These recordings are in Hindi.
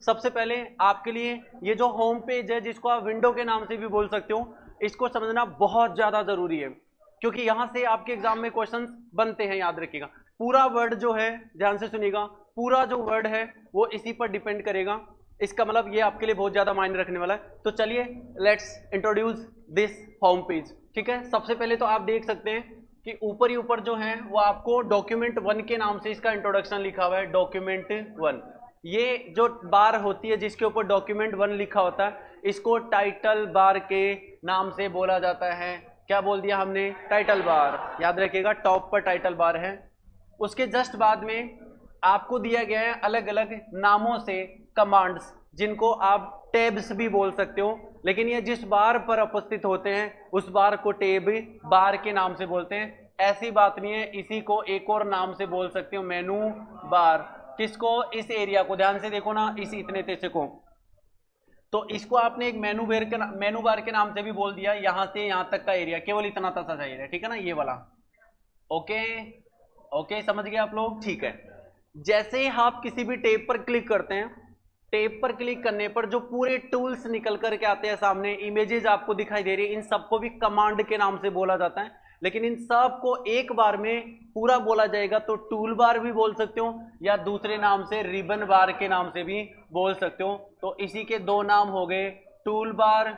सबसे पहले आपके लिए ये जो होम पेज है, जिसको आप विंडो के नाम से भी बोल सकते हो, इसको समझना बहुत ज्यादा जरूरी है, क्योंकि यहां से आपके एग्जाम में क्वेश्चंस बनते हैं। याद रखिएगा, पूरा वर्ड जो है, ध्यान से सुनिएगा, पूरा जो वर्ड है वो इसी पर डिपेंड करेगा। इसका मतलब ये आपके लिए बहुत ज्यादा मायने रखने वाला है। तो चलिए let's introduce this home page. ठीक है, सबसे पहले तो आप देख सकते हैं कि ऊपर ही ऊपर जो है वो आपको डॉक्यूमेंट 1 के नाम से इसका इंट्रोडक्शन लिखा हुआ है, डॉक्यूमेंट 1। ये जो बार होती है जिसके ऊपर डॉक्यूमेंट 1 लिखा होता है, इसको टाइटल बार के नाम से बोला जाता है। क्या बोल दिया हमने? Title bar. याद रखिएगा, टॉप पर टाइटल बार है। उसके जस्ट बाद में आपको दिया गया है अलग अलग नामों से कमांड्स, जिनको आप टैब्स भी बोल सकते हो, लेकिन ये जिस बार पर उपस्थित होते हैं उस बार को टैब बार के नाम से बोलते हैं। ऐसी बात नहीं है, इसी को एक और नाम से बोल सकते हो, मेनू बार। किसको? इस एरिया को। ध्यान से देखो ना, इस इतने तेसे को। तो इसको आपने एक मेनू बार के नाम से भी बोल दिया। यहां से यहां तक का एरिया, केवल इतना सा एरिया, ठीक है ना, ये वाला। ओके, ओके, समझ गए आप लोग? ठीक है। जैसे ही आप किसी भी टेब पर क्लिक करते हैं, टेब पर क्लिक करने पर जो पूरे टूल्स निकल करके आते हैं सामने, इमेजेस आपको दिखाई दे रही है, इन सबको भी कमांड के नाम से बोला जाता है। लेकिन इन सबको एक बार में पूरा बोला जाएगा तो टूल बार भी बोल सकते हो, या दूसरे नाम से रिबन बार के नाम से भी बोल सकते हो। तो इसी के दो नाम हो गए, टूल बार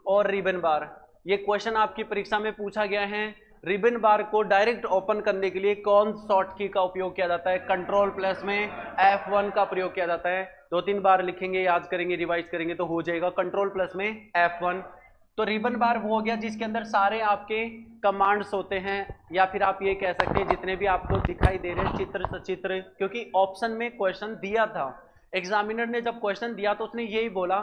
और रिबन बार। ये क्वेश्चन आपकी परीक्षा में पूछा गया है। रिबन बार को डायरेक्ट ओपन करने के लिए कौन शॉर्ट की का उपयोग किया जाता है? कंट्रोल प्लस में F1 का प्रयोग किया जाता है। 2-3 बार लिखेंगे, याद करेंगे, रिवाइज करेंगे तो हो जाएगा। कंट्रोल प्लस में F1। तो रिबन बार वो हो गया जिसके अंदर सारे आपके कमांड्स होते हैं, या फिर आप ये कह सकते हैं जितने भी आपको दिखाई दे रहे हैं चित्र सचित्र, क्योंकि ऑप्शन में क्वेश्चन दिया था। एग्जामिनर ने जब क्वेश्चन दिया तो उसने यही बोला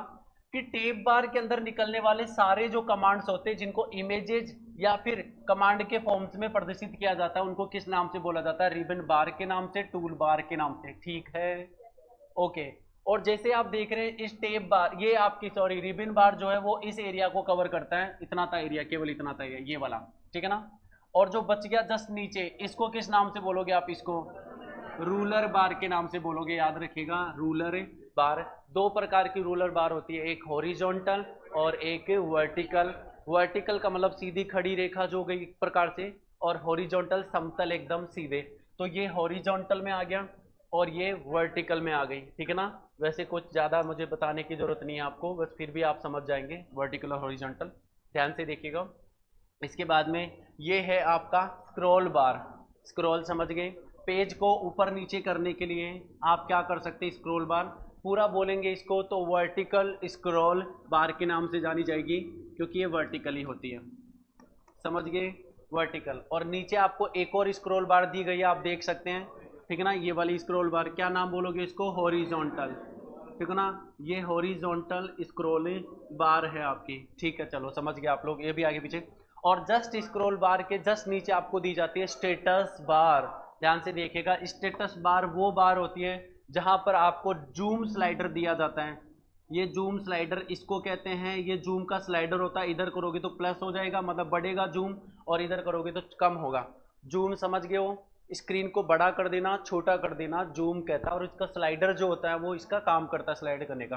कि टेब बार के अंदर निकलने वाले सारे जो कमांड्स होते हैं जिनको इमेजेस या फिर कमांड के फॉर्म्स में प्रदर्शित किया जाता है, उनको किस नाम से बोला जाता है? रिबन बार के नाम से, टूल बार के नाम से। ठीक है, ओके। और जैसे आप देख रहे हैं इस टेब बार, ये आपकी सॉरी रिबन बार जो है वो इस एरिया को कवर करता है, इतना सा एरिया, केवल इतना सा एरिया, ये वाला, ठीक है ना। और जो बच गया जस्ट नीचे, इसको किस नाम से बोलोगे आप? इसको रूलर बार के नाम से बोलोगे। याद रखिएगा, रूलर बार। दो प्रकार की रूलर बार होती है, एक हॉरिजॉन्टल और एक वर्टिकल। वर्टिकल का मतलब सीधी खड़ी रेखा जो गई एक प्रकार से, और हॉरिजॉन्टल समतल एकदम सीधे। तो ये हॉरिजॉन्टल में आ गया और ये वर्टिकल में आ गई, ठीक है ना। वैसे कुछ ज़्यादा मुझे बताने की जरूरत नहीं है आपको, बस फिर भी आप समझ जाएंगे वर्टिकल और हॉरिजॉन्टल। ध्यान से देखिएगा। इसके बाद में ये है आपका स्क्रॉल बार। स्क्रॉल समझ गए? पेज को ऊपर नीचे करने के लिए आप क्या कर सकते हैं? स्क्रॉल बार। पूरा बोलेंगे इसको तो वर्टिकल स्क्रॉल बार के नाम से जानी जाएगी, क्योंकि ये वर्टिकली होती है। समझ गए? वर्टिकल। और नीचे आपको एक और स्क्रॉल बार दी गई है, आप देख सकते हैं, ठीक है ना। ये वाली स्क्रॉल बार क्या नाम बोलोगे इसको? हॉरिजॉन्टल, ठीक है ना। ये हॉरिजॉन्टल स्क्रॉल बार है आपकी, ठीक है। चलो समझ गए आप लोग, ये भी आगे पीछे। और जस्ट स्क्रॉल बार के जस्ट नीचे आपको दी जाती है स्टेटस बार। ध्यान से देखिएगा, स्टेटस बार वो बार होती है जहां पर आपको जूम स्लाइडर दिया जाता है। ये जूम स्लाइडर इसको कहते हैं, ये जूम का स्लाइडर होता है। इधर करोगे तो प्लस हो जाएगा, मतलब बढ़ेगा जूम, और इधर करोगे तो कम होगा। जूम समझ गए हो? स्क्रीन को बड़ा कर देना, छोटा कर देना, जूम कहता है। और इसका स्लाइडर जो होता है वो इसका काम करता है स्लाइड करने का।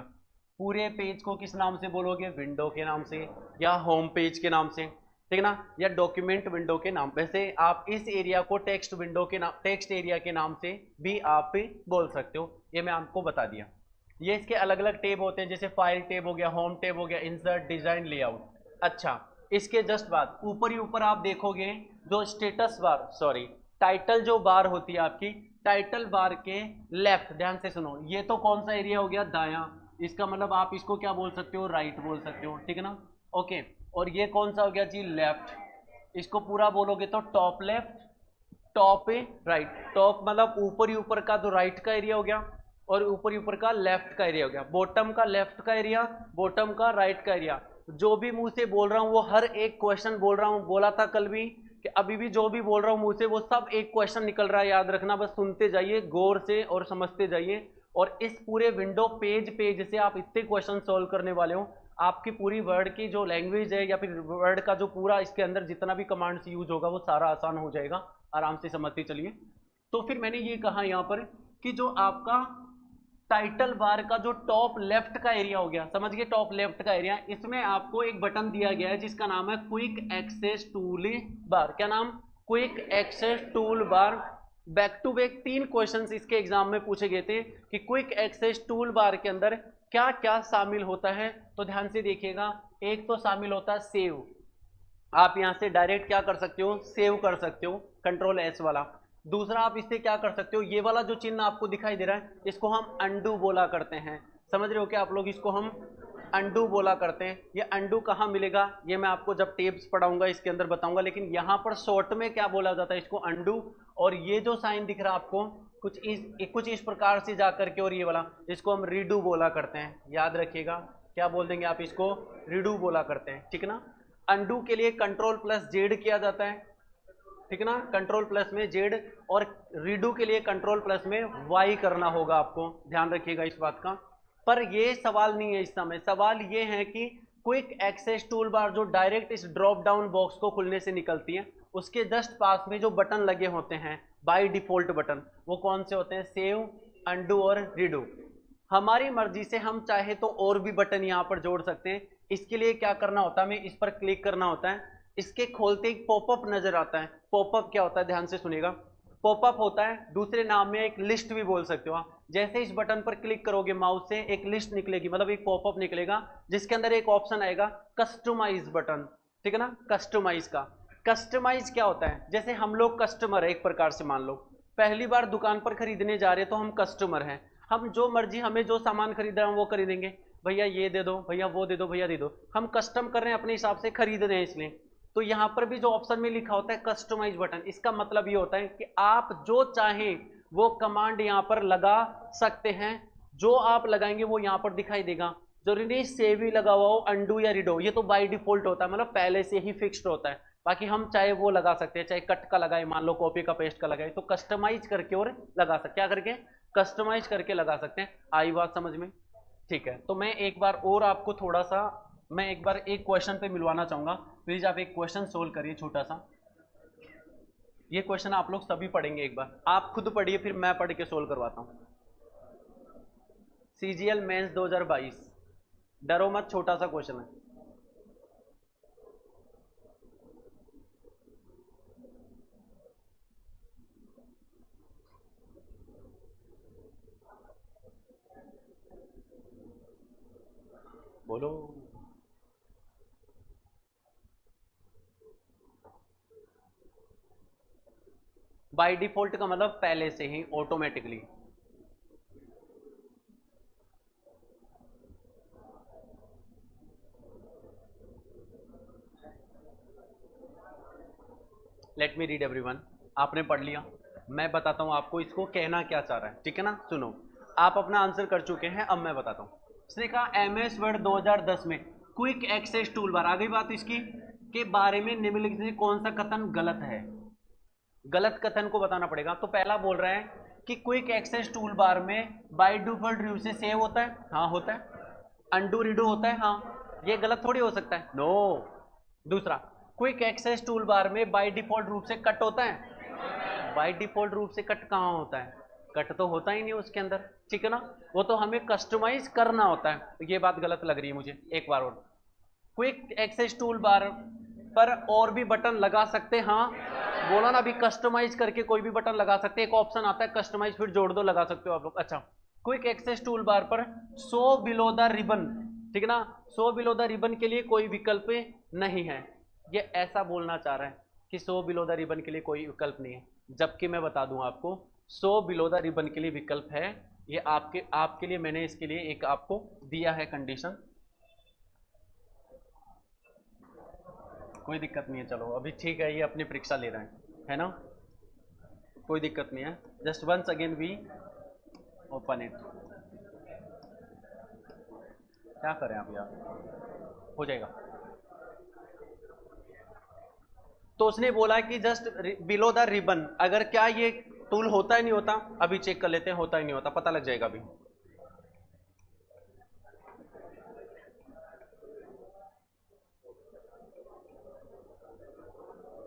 पूरे पेज को किस नाम से बोलोगे? विंडो के नाम से, या होम पेज के नाम से, ठीक है ना, या डॉक्यूमेंट विंडो के नाम। वैसे आप इस एरिया को टेक्स्ट विंडो के नाम, टेक्स्ट एरिया के नाम से भी आप बोल सकते हो। ये मैं आपको बता दिया। ये इसके अलग अलग टेब होते हैं, जैसे फाइल टेब हो गया, होम टेब हो गया, इंसर्ट, डिजाइन, लेआउट। अच्छा, इसके जस्ट बाद ऊपर ही ऊपर आप देखोगे जो स्टेटस बार, सॉरी टाइटल जो बार होती है आपकी, टाइटल बार के लेफ्ट, ध्यान से सुनो, ये तो कौन सा एरिया हो गया? दायां। इसका मतलब आप इसको क्या बोल सकते हो? राइट बोल सकते हो, ठीक है ना। ओके। और ये कौन सा हो गया जी? लेफ्ट। इसको पूरा बोलोगे तो top left, top right. Top मतलब ऊपर ही ऊपर का जो राइट का एरिया हो गया, और ऊपर ही ऊपर का लेफ्ट का एरिया हो गया। बॉटम का लेफ्ट का एरिया, बॉटम का राइट का एरिया। जो भी मुंह से बोल रहा हूं वो हर एक क्वेश्चन बोल रहा हूं, बोला था कल भी कि अभी भी जो भी बोल रहा हूं मुंह से वो सब एक क्वेश्चन निकल रहा है। याद रखना, बस सुनते जाइए गौर से और समझते जाइए। और इस पूरे विंडो पेज पेज से आप इतने क्वेश्चन सोल्व करने वाले हो, आपकी पूरी वर्ड की जो लैंग्वेज है या फिर वर्ड का जो पूरा इसके अंदर जितना भी कमांड्स यूज होगा वो सारा आसान हो जाएगा। आराम से समझते चलिए। तो फिर मैंने ये कहा यहाँ पर कि जो आपका टाइटल बार का जो टॉप लेफ्ट का एरिया हो गया, समझ गए, टॉप लेफ्ट का एरिया, इसमें आपको एक बटन दिया गया है जिसका नाम है क्विक एक्सेस टूल बार। क्या नाम? Quick access tool bar. Back to back 3 questions इसके एग्जाम में पूछे गए थे कि क्विक एक्सेस टूल बार के अंदर क्या क्या शामिल होता है। तो ध्यान से देखिएगा, एक तो शामिल होता है सेव, आप यहां से डायरेक्ट क्या कर सकते हो, सेव कर सकते हो, कंट्रोल एस वाला। दूसरा आप इससे क्या कर सकते हो, ये वाला जो चिन्ह आपको दिखाई दे रहा है इसको हम अंडू बोला करते हैं। समझ रहे हो क्या आप लोग, इसको हम अंडू बोला करते हैं। ये अंडू कहाँ मिलेगा, ये मैं आपको जब टेप्स पढ़ाऊंगा इसके अंदर बताऊंगा, लेकिन यहाँ पर शॉर्ट में क्या बोला जाता है, इसको अंडू। और ये जो साइन दिख रहा है आपको कुछ इस प्रकार से जा करके, और ये वाला इसको हम रीडू बोला करते हैं। याद रखिएगा, क्या बोल देंगे आप, इसको रीडू बोला करते हैं, ठीक ना। अंडू के लिए कंट्रोल प्लस जेड किया जाता है, ठीक ना, कंट्रोल प्लस में जेड। और रीडू के लिए कंट्रोल प्लस में वाई करना होगा आपको, ध्यान रखिएगा इस बात का। पर ये सवाल नहीं है इस समय, सवाल ये है कि क्विक एक्सेस टूल बार जो डायरेक्ट इस ड्रॉप डाउन बॉक्स को खुलने से निकलती है, उसके जस्ट पास में जो बटन लगे होते हैं बाय डिफॉल्ट बटन, वो कौन से होते हैं, सेव, अंडू और रीडू। हमारी मर्जी से हम चाहे तो और भी बटन यहाँ पर जोड़ सकते हैं। इसके लिए क्या करना होता है, हमें इस पर क्लिक करना होता है। इसके खोलते एक पॉपअप नजर आता है। पॉपअप क्या होता है, ध्यान से सुनिएगा। पॉपअप होता है, दूसरे नाम में एक लिस्ट भी बोल सकते हो आप। जैसे इस बटन पर क्लिक करोगे माउस से, एक लिस्ट निकलेगी, मतलब एक पॉपअप निकलेगा जिसके अंदर एक ऑप्शन आएगा कस्टमाइज बटन, ठीक है ना। कस्टमाइज का, कस्टमाइज क्या होता है, जैसे हम लोग कस्टमर है एक प्रकार से, मान लो पहली बार दुकान पर खरीदने जा रहे हैं तो हम कस्टमर हैं, हम जो मर्जी, हमें जो सामान खरीदना है वो खरीदेंगे, भैया ये दे दो, भैया वो दे दो, भैया दे दो, हम कस्टम कर रहे हैं, अपने हिसाब से खरीद रहे हैं इसलिए। तो यहाँ पर भी जो ऑप्शन में लिखा होता है कस्टमाइज बटन, इसका मतलब ये होता है कि आप जो चाहें वो कमांड यहाँ पर लगा सकते हैं, जो आप लगाएंगे वो यहाँ पर दिखाई देगा। जरूरी नहीं सेव ही लगा हुआ हो, अंडू या रीडो, ये तो बाय डिफॉल्ट होता है, मतलब पहले से ही फिक्स्ड होता है। बाकी हम चाहे वो लगा सकते हैं, चाहे कट का लगाए, मान लो कॉपी का पेस्ट का लगाए, तो कस्टमाइज करके और लगा सकते, क्या करके, कस्टमाइज करके लगा सकते हैं। आई बात समझ में, ठीक है। तो मैं एक बार और आपको थोड़ा सा, मैं एक बार एक क्वेश्चन पे मिलवाना चाहूंगा, प्लीज आप एक क्वेश्चन सोल्व करिए छोटा सा। ये क्वेश्चन आप लोग सभी पढ़ेंगे, एक बार आप खुद पढ़िए फिर मैं पढ़ के सोल्व करवाता हूँ। सीजीएल मेंस 2022, डरो मत, छोटा सा क्वेश्चन है। बोलो। बाय डिफॉल्ट का मतलब पहले से ही automatically. Let me read everyone, आपने पढ़ लिया, मैं बताता हूं आपको इसको कहना क्या चाह रहा है, ठीक है ना। सुनो, आप अपना आंसर कर चुके हैं, अब मैं बताता हूं। इसने कहा एमएस वर्ड 2010 में क्विक एक्सेस टूल बार, आ गई बात इसकी, के बारे में निम्नलिखित में कौन सा कथन गलत है। गलत कथन को बताना पड़ेगा। तो पहला बोल रहा है कि क्विक एक्सेस टूल बार में बाय डिफॉल्ट रूप से सेव होता है, हाँ होता है। अंडू रीडू होता है, हाँ, ये गलत थोड़ी हो सकता है, नो। दूसरा, क्विक एक्सेस टूल बार में बाय डिफॉल्ट रूप से कट होता है, बाय डिफॉल्ट रूप से कट कहाँ होता है, कट तो होता ही नहीं उसके अंदर, ठीक है ना, वो तो हमें कस्टमाइज करना होता है। तो ये बात गलत लग रही है मुझे, एक बार और। क्विक एक्सेस टूल बार पर और भी बटन लगा सकते, हाँ बोला ना अभी, कस्टमाइज करके कोई भी बटन लगा सकते हैं, एक ऑप्शन आता है कस्टमाइज, फिर जोड़ दो, लगा सकते हो आप लोग। अच्छा, क्विक एक्सेस टूल बार पर शो बिलो द रिबन, ठीक है ना, शो बिलो द रिबन के लिए कोई विकल्प नहीं है। ये ऐसा बोलना चाह रहा है कि शो बिलो द रिबन के लिए कोई विकल्प नहीं है, जबकि मैं बता दूं आपको शो बिलो द रिबन के लिए विकल्प है। ये आपके लिए मैंने इसके लिए एक आपको दिया है कंडीशन, कोई दिक्कत नहीं है, चलो अभी ठीक है, ये अपनी परीक्षा ले रहे हैं, है ना, कोई दिक्कत नहीं है। Just once again we open it, क्या करें आप यार, हो जाएगा। तो उसने बोला कि जस्ट बिलो द रिबन, अगर क्या ये टूल होता ही नहीं होता, अभी चेक कर लेते हैं, होता ही नहीं होता, पता लग जाएगा अभी।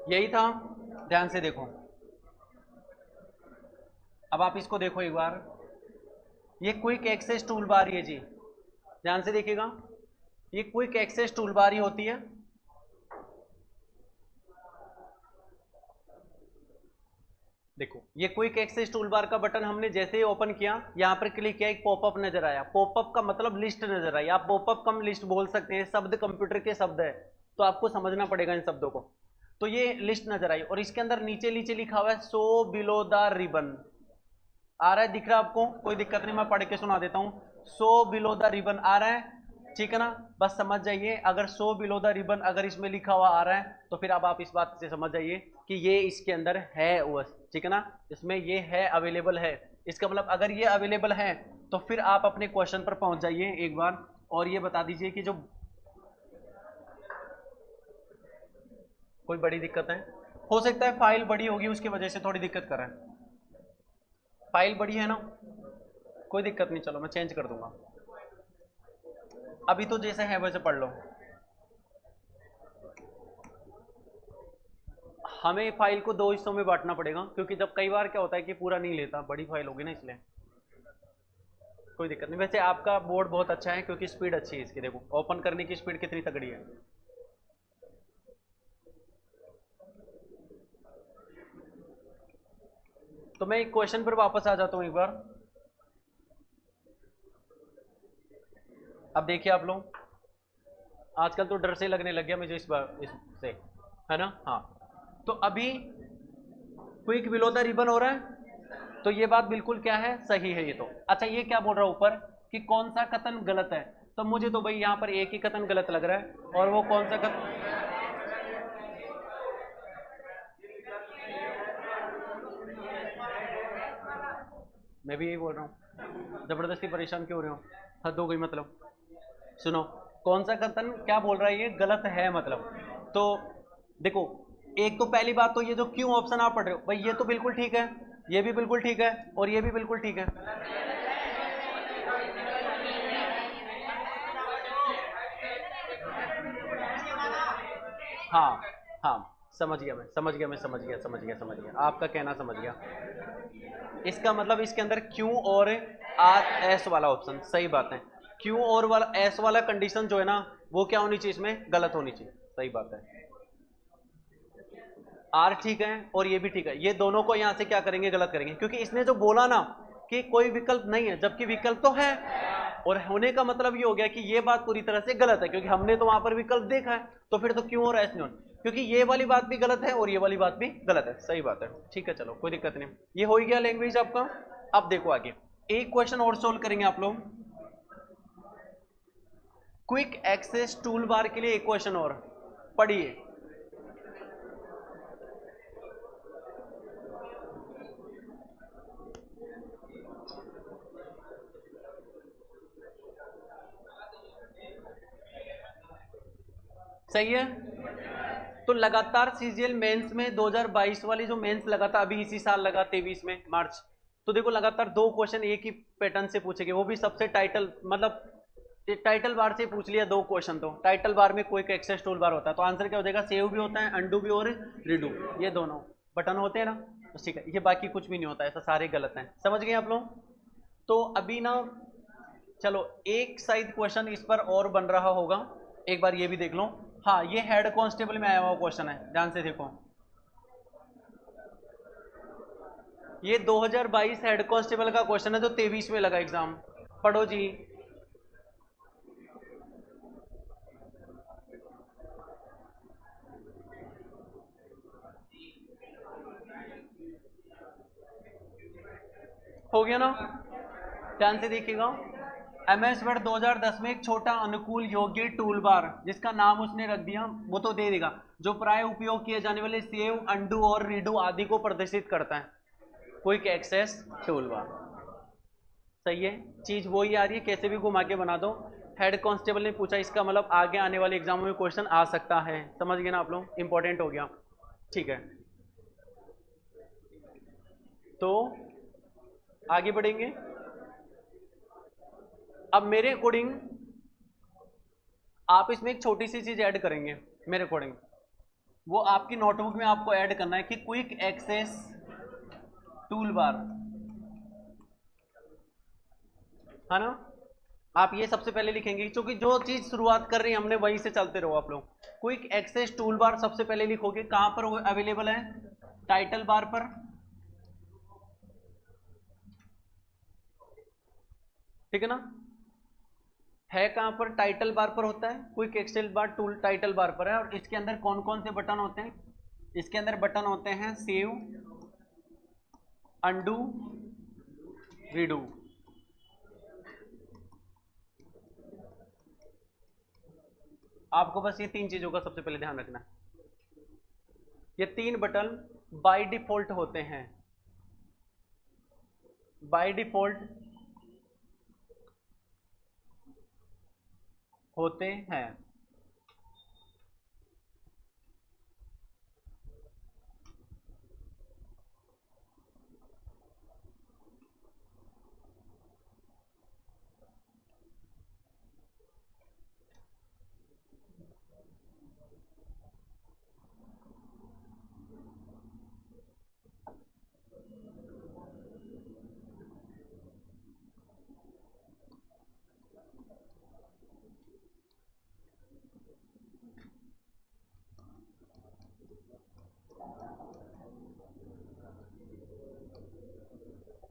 यही था, ध्यान से देखो, अब आप इसको देखो एक बार, ये क्विक एक्सेस टूल बार, ये जी ध्यान से देखिएगा, ये क्विक एक्सेस टूल बार ही होती है। देखो ये क्विक एक्सेस टूल बार का बटन हमने जैसे ही ओपन किया, यहां पर क्लिक किया, एक पॉपअप नजर आया। पॉपअप का मतलब लिस्ट नजर आई। आप पॉपअप कम लिस्ट बोल सकते हैं, शब्द कंप्यूटर के शब्द है तो आपको समझना पड़ेगा इन शब्दों को। तो ये लिस्ट नजर आई और इसके अंदर नीचे नीचे लिखा हुआ है शो बिलो द रिबन। आ रहा है, दिख रहा है आपको? कोई दिक्कत नहीं, मैं पढ़ के सुना देता हूँ। शो बिलो द रिबन आ रहा है, ठीक है ना? बस समझ जाइए, अगर शो बिलो द रिबन अगर इसमें लिखा हुआ आ रहा है तो फिर अब आप इस बात से समझ जाइए कि ये इसके अंदर है ओएस, ठीक है ना? इसमें ये है, अवेलेबल है। इसका मतलब अगर ये अवेलेबल है तो फिर आप अपने क्वेश्चन पर पहुंच जाइए एक बार और ये बता दीजिए कि जो कोई बड़ी दिक्कत है, हो सकता है फाइल बड़ी होगी उसकी वजह से थोड़ी दिक्कत कर रहा है। फाइल बड़ी है ना, कोई दिक्कत नहीं, चलो मैं चेंज कर दूंगा। अभी तो जैसे है वैसे पढ़ लो। हमें फाइल को 2 हिस्सों में बांटना पड़ेगा क्योंकि जब कई बार क्या होता है कि पूरा नहीं लेता, बड़ी फाइल होगी ना इसलिए। कोई दिक्कत नहीं, वैसे आपका बोर्ड बहुत अच्छा है क्योंकि स्पीड अच्छी है इसकी। देखो ओपन करने की स्पीड कितनी तगड़ी है। तो मैं एक क्वेश्चन पर वापस आ जाता हूं एक बार। अब देखिए आप लोग, आजकल तो डर से लगने लग गया मुझे इस बार इससे, है ना? हाँ, तो अभी क्विक बिलो द रिबन हो रहा है, तो ये बात बिल्कुल क्या है, सही है ये तो। अच्छा ये क्या बोल रहा है ऊपर कि कौन सा कथन गलत है? तो मुझे तो भाई यहाँ पर एक ही कथन गलत लग रहा है, और वो कौन सा कथन? मैं भी यही बोल रहा हूँ, जबरदस्ती परेशान क्यों हो रहे हो? हद हो गई मतलब। सुनो, कौन सा कथन क्या बोल रहा है, ये गलत है मतलब। तो देखो, एक तो पहली बात तो ये जो क्यों ऑप्शन आप पढ़ रहे हो भाई, ये तो बिल्कुल ठीक है, ये भी बिल्कुल ठीक है, और ये भी बिल्कुल ठीक है। हाँ हाँ, समझ गया मैं, समझ गया मैं, समझ गया, समझ गया, समझ गया आपका कहना, समझ गया। इसका मतलब इसके अंदर क्यों और आर एस वाला ऑप्शन, सही बात है। क्यों और वाला एस वाला कंडीशन जो है ना, वो क्या होनी चाहिए, इसमें गलत होनी चाहिए, सही बात है। आर ठीक है और ये भी ठीक है, ये दोनों को यहां से क्या करेंगे, गलत करेंगे, क्योंकि इसने जो बोला ना कि कोई विकल्प नहीं है, जबकि विकल्प तो है। और होने का मतलब ये हो गया कि ये बात पूरी तरह से गलत है, क्योंकि हमने तो वहां पर विकल्प देखा है, तो फिर तो क्यों और ऐसे नहीं, क्योंकि ये वाली बात भी गलत है और ये वाली बात भी गलत है, सही बात है। ठीक है, चलो कोई दिक्कत नहीं, ये हो ही गया लैंग्वेज आपका। अब देखो आगे, एक क्वेश्चन और सोल्व करेंगे आप लोग। क्विक एक्सेस टूल बार के लिए एक क्वेश्चन और पढ़िए। सही है, तो लगातार सीजीएल मेंस में 2022 वाली जो मेंस लगा था अभी इसी साल लगा 23 में मार्च, तो देखो लगातार 2 क्वेश्चन एक ही पैटर्न से पूछे गए, वो भी सबसे टाइटल, मतलब टाइटल बार से पूछ लिया 2 क्वेश्चन। तो टाइटल बार में क्विक एक्सेस टूल बार होता है, तो आंसर क्या हो जाएगा, सेव भी होता है, अंडू भी और रिडू, ये दोनों बटन होते हैं ना, तो ठीक है, ये बाकी कुछ भी नहीं होता, ऐसा सारे गलत हैं, समझ गए आप लोग? तो अभी ना चलो एक साइड क्वेश्चन इस पर और बन रहा होगा, एक बार ये भी देख लो। हाँ, ये हेड कांस्टेबल में आया हुआ क्वेश्चन है, ध्यान से देखो। ये 2022 हेड कांस्टेबल का क्वेश्चन है जो 23 में लगा एग्जाम, पढ़ो जी। हो गया ना, ध्यान से देखिएगा। एमएस वर्ड 2010 में एक छोटा अनुकूल योग्य टूल बार जिसका नाम उसने रख दिया, वो तो दे देगा, जो प्राय उपयोग किए जाने वाले सेव, अंडू और रीडू आदि को प्रदर्शित करता है। क्विक एक्सेस टूल बार, सही है, चीज वही आ रही है, कैसे भी घुमा के बना दो। हेड कांस्टेबल ने पूछा, इसका मतलब आगे आने वाले एग्जामों में क्वेश्चन आ सकता है, समझ गए ना आप लोग, इंपॉर्टेंट हो गया। ठीक है, तो आगे बढ़ेंगे। अब मेरे अकॉर्डिंग आप इसमें एक छोटी सी चीज ऐड करेंगे मेरे अकॉर्डिंग, वो आपकी नोटबुक में आपको ऐड करना है कि क्विक एक्सेस टूल बार है ना। आप ये सबसे पहले लिखेंगे, क्योंकि जो चीज शुरुआत कर रही है हमने वहीं से चलते रहो आप लोग। क्विक एक्सेस टूल बार सबसे पहले लिखोगे, कहां पर वो अवेलेबल है, टाइटल बार पर, ठीक है ना। है कहां पर, टाइटल बार पर होता है। क्विक एक्सेल बार टूल टाइटल बार पर है, और इसके अंदर कौन कौन से बटन होते हैं, इसके अंदर बटन होते हैं सेव, अंडू, रीडू। आपको बस ये तीन चीजों का सबसे पहले ध्यान रखना है। ये तीन बटन बाय डिफॉल्ट होते हैं, बाय डिफॉल्ट होते हैं।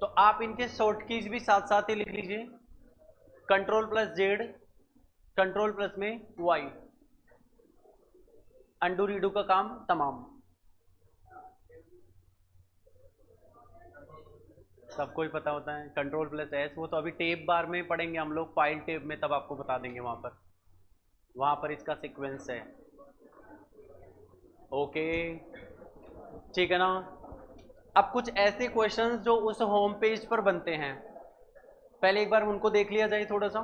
तो आप इनके शॉर्ट कीज भी साथ साथ ही लिख लीजिए, control plus Z, control plus में वाई, अंडू रीडू का काम तमाम। सबको ही पता होता है कंट्रोल प्लस एस, वो तो अभी टेप बार में पढ़ेंगे हम लोग, फाइल टेप में, तब आपको बता देंगे वहां पर इसका सीक्वेंस है। ओके, ठीक है ना। अब कुछ ऐसे क्वेश्चंस जो उस होम पेज पर बनते हैं, पहले एक बार उनको देख लिया जाए थोड़ा सा।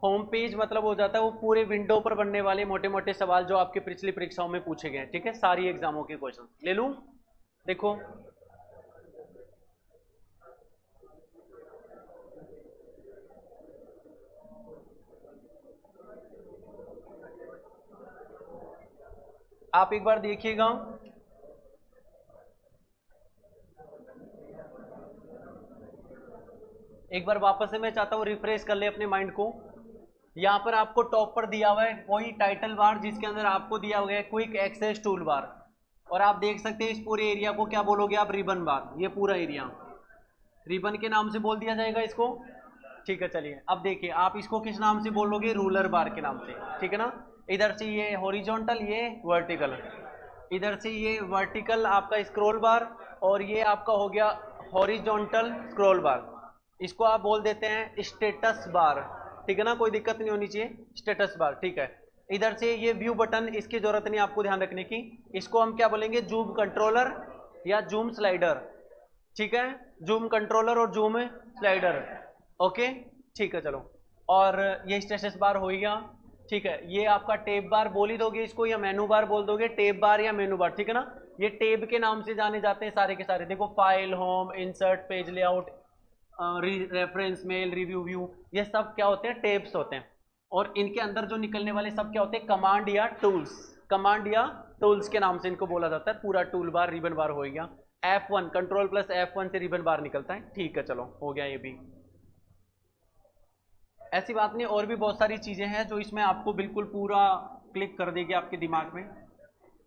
होम पेज मतलब हो जाता है वो पूरे विंडो पर बनने वाले मोटे मोटे सवाल जो आपके पिछली परीक्षाओं में पूछे गए, ठीक है, सारी एग्जामों के क्वेश्चन ले लूं। देखो, आप एक बार देखिएगा, एक बार वापस से मैं चाहता हूं रिफ्रेश कर ले अपने माइंड को। यहां पर आपको टॉप पर दिया हुआ है वही टाइटल बार, जिसके अंदर आपको दिया हुआ है क्विक एक्सेस टूल बार, और आप देख सकते हैं इस पूरे एरिया को क्या बोलोगे आप, रिबन बार। ये पूरा एरिया रिबन के नाम से बोल दिया जाएगा इसको, ठीक है। चलिए अब देखिए, आप इसको किस नाम से बोलोगे, रूलर बार के नाम से, ठीक है ना। इधर से ये हॉरिजॉन्टल, ये वर्टिकल, इधर से ये वर्टिकल आपका स्क्रॉल बार, और ये आपका हो गया हॉरिजॉन्टल स्क्रॉल बार। इसको आप बोल देते हैं स्टेटस बार, ठीक है ना, कोई दिक्कत नहीं होनी चाहिए, स्टेटस बार, ठीक है। इधर से ये व्यू बटन, इसकी जरूरत नहीं आपको ध्यान रखने की, इसको हम क्या बोलेंगे, जूम कंट्रोलर या जूम स्लाइडर, ठीक है, जूम कंट्रोलर और जूम स्लाइडर, ओके, ठीक है चलो। और ये स्टेटस बार हो गया, ठीक है। ये आपका टेब बार बोल ही दोगे इसको, या मेनू बार बोल दोगे, टेब बार या मेनू बार, ठीक है ना। ये टेब के नाम से जाने जाते हैं सारे के सारे, देखो file, home, insert, page layout, reference, mail, review, view, ये सब क्या होते हैं, टेब्स होते हैं। और इनके अंदर जो निकलने वाले सब क्या होते हैं, कमांड या टूल्स, कमांड या टूल्स के नाम से इनको बोला जाता है। पूरा टूल बार रिबन बार हो गया। F1 कंट्रोल प्लस F1 से रिबन बार निकलता है, ठीक है चलो हो गया ये भी। ऐसी बात नहीं, और भी बहुत सारी चीजें हैं जो इसमें आपको बिल्कुल पूरा क्लिक कर देगी आपके दिमाग में।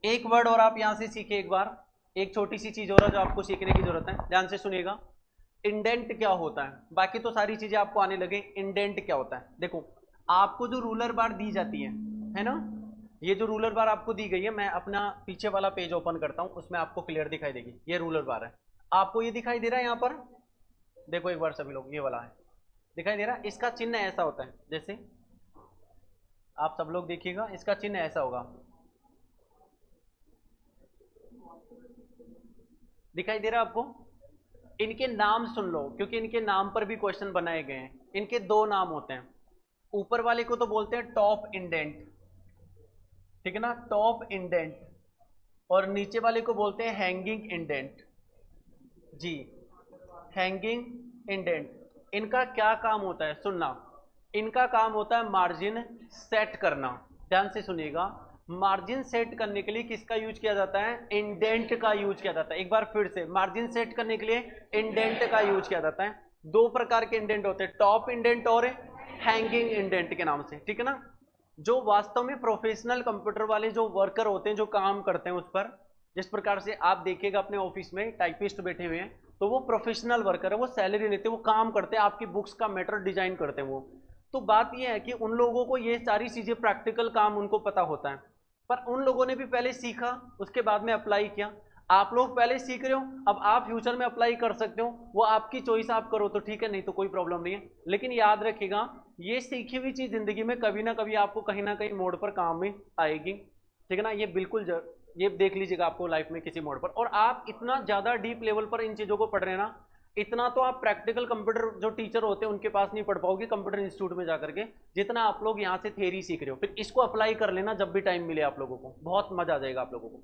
एक वर्ड और आप यहां से सीखे एक बार, एक छोटी सी चीज और जो आपको सीखने की जरूरत है, ध्यान से सुनिएगा। इंडेंट क्या होता है, बाकी तो सारी चीजें आपको आने लगे, इंडेंट क्या होता है। देखो, आपको जो रूलर बार दी जाती है ना, ये जो रूलर बार आपको दी गई है, मैं अपना पीछे वाला पेज ओपन करता हूं, उसमें आपको क्लियर दिखाई देगी। ये रूलर बार है, आपको ये दिखाई दे रहा है यहाँ पर, देखो एक बार सभी लोग, ये वाला है, दिखाई दे रहा है। इसका चिन्ह ऐसा होता है, जैसे आप सब लोग देखिएगा, इसका चिन्ह ऐसा होगा, दिखाई दे रहा है आपको। इनके नाम सुन लो, क्योंकि इनके नाम पर भी क्वेश्चन बनाए गए हैं। इनके दो नाम होते हैं, ऊपर वाले को तो बोलते हैं टॉप इंडेंट, ठीक है ना, टॉप इंडेंट, और नीचे वाले को बोलते हैं हैंगिंग इंडेंट, जी, हैंगिंग इंडेंट। इनका क्या काम होता है, सुनना, इनका काम होता है मार्जिन सेट करना। ध्यान से सुनिएगा, मार्जिन सेट करने के लिए किसका यूज किया जाता है, इंडेंट का यूज किया जाता है। एक बार फिर से, मार्जिन सेट करने के लिए इंडेंट का यूज किया जाता है। दो प्रकार के इंडेंट होते हैं, टॉप इंडेंट और हैंगिंग इंडेंट के नाम से, ठीक है ना। जो वास्तव में प्रोफेशनल कंप्यूटर वाले जो वर्कर होते हैं, जो काम करते हैं उस पर, जिस प्रकार से आप देखिएगा अपने ऑफिस में टाइपिस्ट बैठे हुए हैं, तो वो प्रोफेशनल वर्कर है, वो सैलरी लेते हैं, वो काम करते हैं, आपकी बुक्स का मैटर डिजाइन करते हैं वो। तो बात ये है कि उन लोगों को ये सारी चीजें प्रैक्टिकल काम उनको पता होता है, पर उन लोगों ने भी पहले सीखा, उसके बाद में अप्लाई किया। आप लोग पहले सीख रहे हो, अब आप फ्यूचर में अप्लाई कर सकते हो, वो आपकी चॉइस, आप करो तो ठीक है, नहीं तो कोई प्रॉब्लम नहीं है। लेकिन याद रखिएगा, ये सीखी हुई चीज जिंदगी में कभी ना कभी आपको कहीं ना कहीं मोड़ पर काम में आएगी, ठीक है ना। ये बिल्कुल ये देख लीजिएगा आपको लाइफ में किसी मोड़ पर। और आप इतना ज्यादा डीप लेवल पर इन चीजों को पढ़ रहे हैं ना, इतना तो आप प्रैक्टिकल कंप्यूटर जो टीचर होते हैं उनके पास नहीं पढ़ पाओगे कंप्यूटर इंस्टीट्यूट में जाकर के, जितना आप लोग यहाँ से थ्योरी सीख रहे हो। फिर इसको अप्लाई कर लेना जब भी टाइम मिले आप लोगों को, बहुत मजा आ जाएगा आप लोगों को,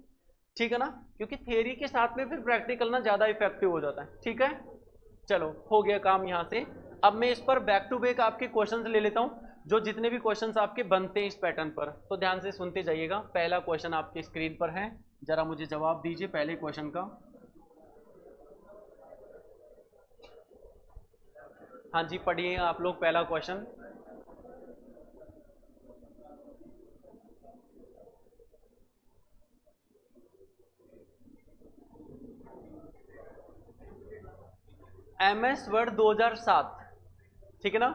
ठीक है ना। क्योंकि थ्योरी के साथ में फिर प्रैक्टिकल ना ज्यादा इफेक्टिव हो जाता है, ठीक है। चलो हो गया काम यहाँ से। अब मैं इस पर बैक टू बैक आपके क्वेश्चंस ले लेता हूँ, जो जितने भी क्वेश्चंस आपके बनते हैं इस पैटर्न पर, तो ध्यान से सुनते जाइएगा। पहला क्वेश्चन आपके स्क्रीन पर है, जरा मुझे जवाब दीजिए पहले क्वेश्चन का। हाँ जी, पढ़िए आप लोग पहला क्वेश्चन। MS वर्ड 2007, ठीक है ना।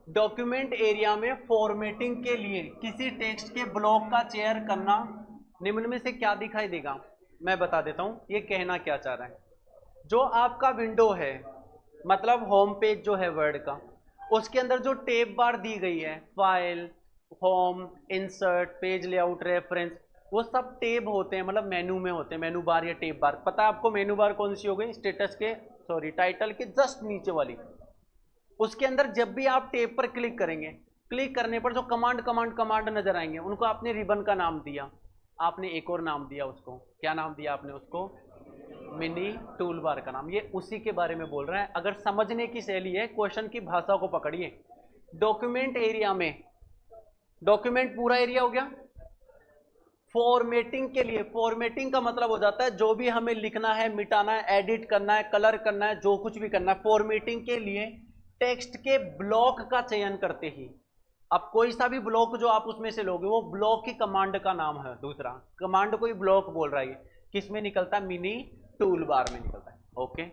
डॉक्यूमेंट एरिया में फॉर्मेटिंग के लिए किसी टेक्स्ट के ब्लॉक का चयन करना निम्न में से क्या दिखाई देगा। मैं बता देता हूं ये कहना क्या चाह रहा है। जो आपका विंडो है, मतलब होम पेज जो है वर्ड का, उसके अंदर जो टेब बार दी गई है, file, home, insert, page layout, reference, वो सब टेब होते हैं, मतलब मेनू में होते हैं, मेनू बार या टेब बार। पता है आपको मेनू बार कौन सी हो गई, स्टेटस के, सॉरी टाइटल के जस्ट नीचे वाली। उसके अंदर जब भी आप टेब पर क्लिक करेंगे, क्लिक करने पर जो कमांड कमांड कमांड नजर आएंगे, उनको आपने रिबन का नाम दिया, आपने एक और नाम दिया उसको, क्या नाम दिया आपने उसको, मिनी टूल बार का नाम। ये उसी के बारे में बोल रहा है। अगर समझने की शैली है, क्वेश्चन की भाषा को पकड़िए। डॉक्यूमेंट एरिया में, डॉक्यूमेंट पूरा एरिया हो गया। फॉर्मेटिंग के लिए, फॉर्मेटिंग का मतलब हो जाता है जो भी हमें लिखना है, मिटाना है, एडिट करना है, कलर करना है, जो कुछ भी करना है, फॉर्मेटिंग के लिए टेक्स्ट के ब्लॉक का चयन करते ही, अब कोई सा भी ब्लॉक जो आप उसमें से लोगे, वो ब्लॉक की कमांड का नाम है। दूसरा कमांड कोई ब्लॉक बोल रहा है, किस में निकलता है, मिनी टूल बार में निकलता है। ओके,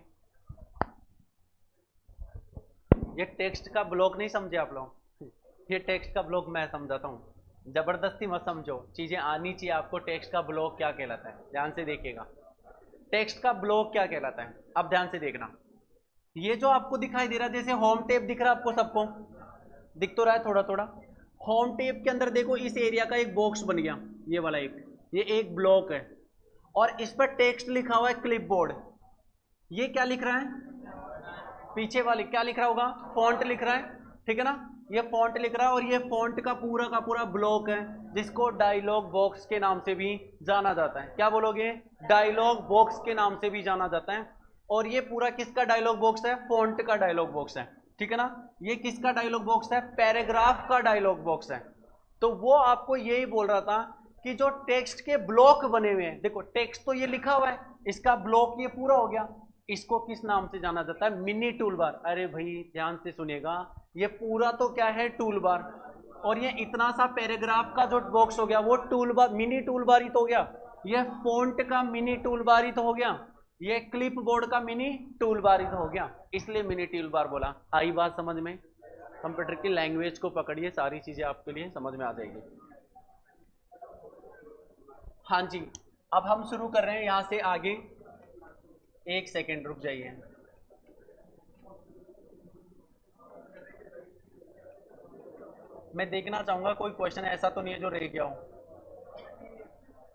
ये टेक्स्ट का ब्लॉक नहीं समझे आप लोग, ये टेक्स्ट का ब्लॉक मैं समझाता हूं, जबरदस्ती मत समझो, चीजें आनी चाहिए आपको। टेक्स्ट का ब्लॉक क्या कहलाता है, ध्यान से देखिएगा, टेक्स्ट का ब्लॉक क्या कहलाता है। अब ध्यान से देखना, ये जो आपको दिखाई दे रहा है, जैसे होम टेप दिख रहा है आपको, सबको दिख तो रहा है थोड़ा थोड़ा। होम टेप के अंदर देखो, इस एरिया का एक बॉक्स बन गया, ये वाला एक, ये एक ब्लॉक है, और इस पर टेक्स्ट लिखा हुआ है क्लिपबोर्ड। ये क्या लिख रहा है, पीछे वाले क्या लिख रहा होगा, फॉन्ट लिख रहा है, ठीक है ना। ये फॉन्ट लिख रहा है, और ये फॉन्ट का पूरा ब्लॉक है, जिसको डायलॉग बॉक्स के नाम से भी जाना जाता है। क्या बोलोगे, डायलॉग बॉक्स के नाम से भी जाना जाता है। और ये पूरा किसका डायलॉग बॉक्स है, फॉन्ट का डायलॉग बॉक्स है, ठीक है ना। ये किसका डायलॉग बॉक्स है, पैराग्राफ का डायलॉग बॉक्स है। तो वो आपको यही बोल रहा था कि जो टेक्स्ट के ब्लॉक बने हुए हैं, देखो टेक्स्ट तो ये लिखा हुआ है, इसका ब्लॉक ये पूरा हो गया, इसको किस नाम से जाना जाता है, मिनी टूल बार। अरे भाई ध्यान से सुनिएगा, ये पूरा तो क्या है, टूल बार, और ये इतना सा पैराग्राफ का जो बॉक्स हो गया, वो tool bar, mini tool bar ही तो हो गया। ये फॉन्ट का मिनी टूल बार ही तो हो गया, ये क्लिप बोर्ड का मिनी टूल बार ही तो हो गया, इसलिए मिनी टूल बार बोला। आई बात समझ में, कंप्यूटर की लैंग्वेज को पकड़िए, सारी चीजें आपके लिए समझ में आ जाएगी। हाँ जी, अब हम शुरू कर रहे हैं यहां से आगे। एक सेकेंड रुक जाइए, मैं देखना चाहूंगा कोई क्वेश्चन ऐसा तो नहीं है जो रह गया हो।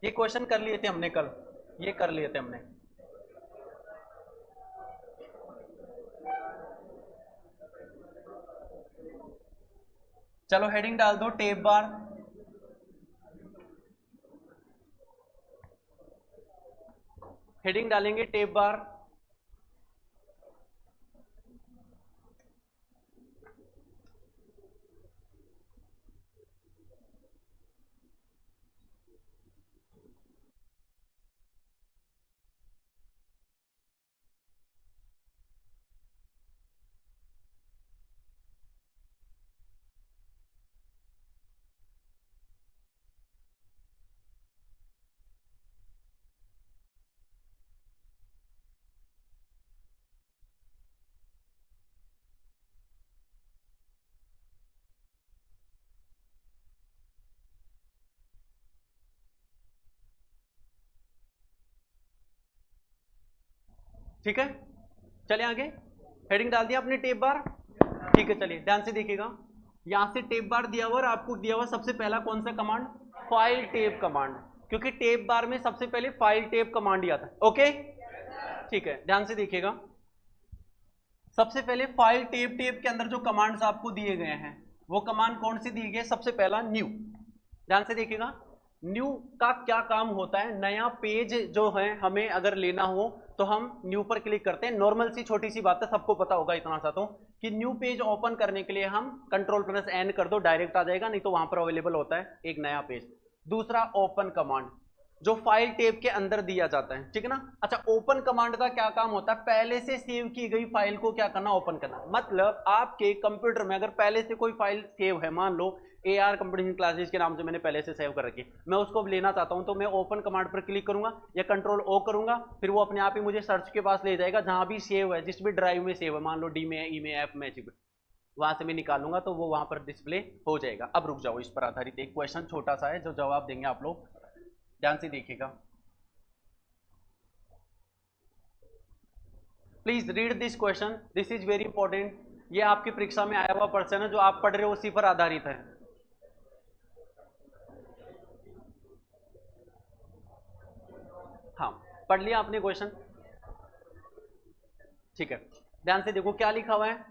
ये क्वेश्चन कर लिए थे हमने कल, ये कर लिए थे हमने। चलो हेडिंग डाल दो, टेप बार। हेडिंग डालेंगे टेप बार। ठीक है, चलिए आगे। हेडिंग डाल दिया आपने टेप बार, ठीक है। चलिए ध्यान से देखिएगा, यहां से टेप बार दिया हुआ और आपको दिया हुआ सबसे पहला कौन सा कमांड, फाइल टेप कमांड, क्योंकि टेप बार में सबसे पहले फाइल टेप कमांड ही आता है। ओके, ठीक है, ध्यान से देखिएगा। सबसे पहले फाइल टेप के अंदर जो कमांड्स आपको दिए गए हैं वो कमांड कौन से दिए गए, सबसे पहला न्यू। ध्यान से देखिएगा, न्यू का क्या काम होता है, नया पेज जो है हमें अगर लेना हो तो हम न्यू पर क्लिक करते हैं। नॉर्मल सी छोटी सी बात है, सबको पता होगा इतना सा तो, कि न्यू पेज ओपन करने के लिए हम Ctrl+N कर दो, डायरेक्ट आ जाएगा, नहीं तो वहां पर अवेलेबल होता है एक नया पेज। दूसरा ओपन कमांड, जो फाइल टेप के अंदर दिया जाता है, ठीक है ना। अच्छा, ओपन कमांड का क्या काम होता है, पहले से सेव की गई फाइल को क्या करना, ओपन करना। मतलब आपके कंप्यूटर में अगर पहले से कोई फाइल सेव है, मान लो AR कंपटीशन क्लासेस के नाम से मैंने पहले से सेव कर रखी है, मैं उसको अब लेना चाहता हूं तो मैं ओपन कमांड पर क्लिक करूंगा या Ctrl+O करूंगा, फिर वो अपने आप ही मुझे सर्च के पास ले जाएगा, जहां भी सेव है, जिस भी ड्राइव में सेव है, मान लो D में, E में, F में, H में, वहां से मैं निकालूंगा तो वो वहां पर डिस्प्ले हो जाएगा। अब रुक जाओ, इस पर आधारित एक क्वेश्चन छोटा सा है जो जवाब देंगे आप लोग, ध्यान से देखिएगा। Please read this question, this is very important. ये आपकी परीक्षा में आया हुआ पर्सन है, जो आप पढ़ रहे हो उसी पर आधारित है। हाँ, पढ़ लिया आपने क्वेश्चन, ठीक है। ध्यान से देखो क्या लिखा हुआ है,